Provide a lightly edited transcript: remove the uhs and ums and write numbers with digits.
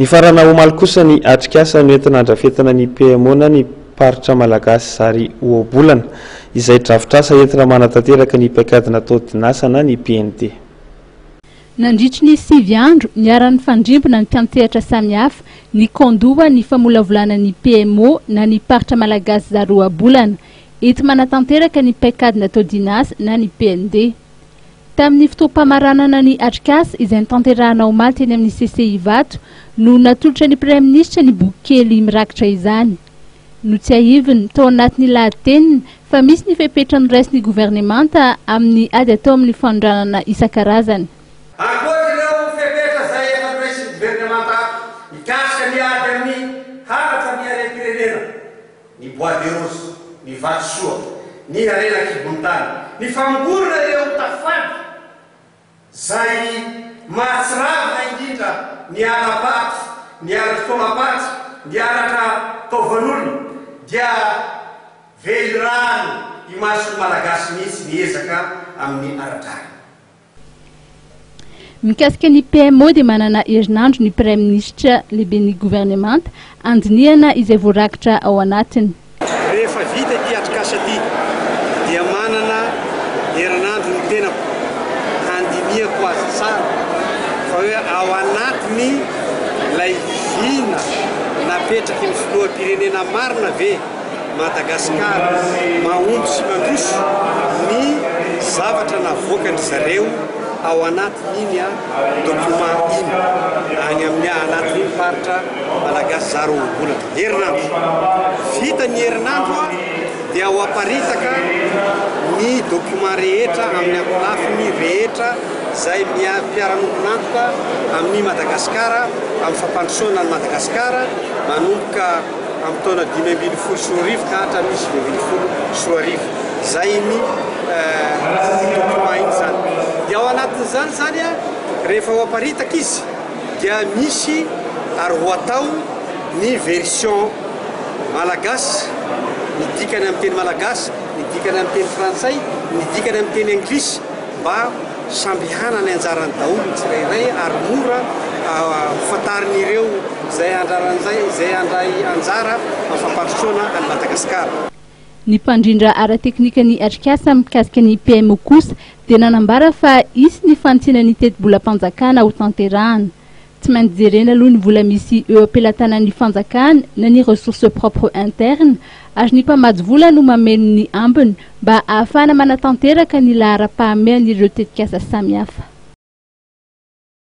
Ny farana omaly kosa ny atrikasa no entina andrafetana ny PMO na ny paritra malagasy Zary oabolana izay drafitrasa entina manatanteraka ny paikadina taodinasa na ny PND. Nandritry ny 9 andro niara-ny fandrimbona ny mpiantsehatra samihafa ny kondoa ny famolavolana ny PMO na ny paritra malagasy Zary oabolana eto manatanteraka ny paikadina taodinasa na ny PND. Tamin'ny fotoam-pamaranana ny atrikasa izay nitanterahana omaly teny amin'ny CCI Vato no natolotra ny Premier Ministra ny boky kely mirakitra izany. No tsy ahiviny tao anatin'ny lahateniny fa misy ny fepetra niraisy ny gouvernemanta amin'ny ady atao amin'ny fanondranana isan-karazany. Ankoatr'ireo fepetra izay efa niraisy ny gouvernemanta mikasika ny ady amin'ny haratra ny harem-pirenena, ny bois de rose, ny vatosoa, ny arena kibon-tany, ny famongorona ireo tafady zay mahatsiravina indrindra ny alapaty, ny aratotomapaty, ny araka taovan'olona dia velirano i masony malagasy mihitsy miezaka amin'ny aradrany. Mikasika ny PMO dia manana herinandro ny Premier Ministra lehibe ny gouvernemanta andinihana izay voarakitra ao anatiny. Rehefa vita ity atrikasa ity dia manana herinandro ny tenako handinihako azy tsara fa hoe ao anatiny ilay vina napetraky ny filoham-pirenena marina ve Madagasikara mahomby sy mandroso ny zavatra navoakany zareo ao anatiny iny document iny any amin'ny anatin'iny paritra malagasy Zary oabolana. Herinandro vita ny herinandro dia ao aparitaka ny document rehetra amin'ny ankolafiny rehetra zay mpiara-nongonantoka amin'ny Madagasikara amin'ny fampandrosoana ny Madagasikara manomboka amin'ny taona 2010 ka hatramin'ny 2010 zay ny document iny zany. Dia ao anatin'izany zany rehefa ao aparitaka izy dia misy ary ho atao ny version malagasy, ny dikany amin'ny teny malagasy, ny dikany amin'ny teny frantsay, ny dikany amin'ny teny anglisy mba samby hanany anjarany daholo ny tsirairay ary mora fatarin'ireo zay anjaran'izay izay andray anjara amin'ny fampandrosoana any Madagasikara. Ny mpandrindra ara-teknika ny atrikasa mikasika ny PMO kosa dia nanambara fa isy ny fanitsina ny teti-bolam-panjakana ho tanterahana. Tsy maintsy jerena aloha ny vola misy eo am-pelatanan'ny fanjakana na ny ressources propres internes ary ny mpamady vola no mameno ny ambiny mba ahafahana manatanteraka ny lahara-pahamehan'ireo tetikasa samihafa.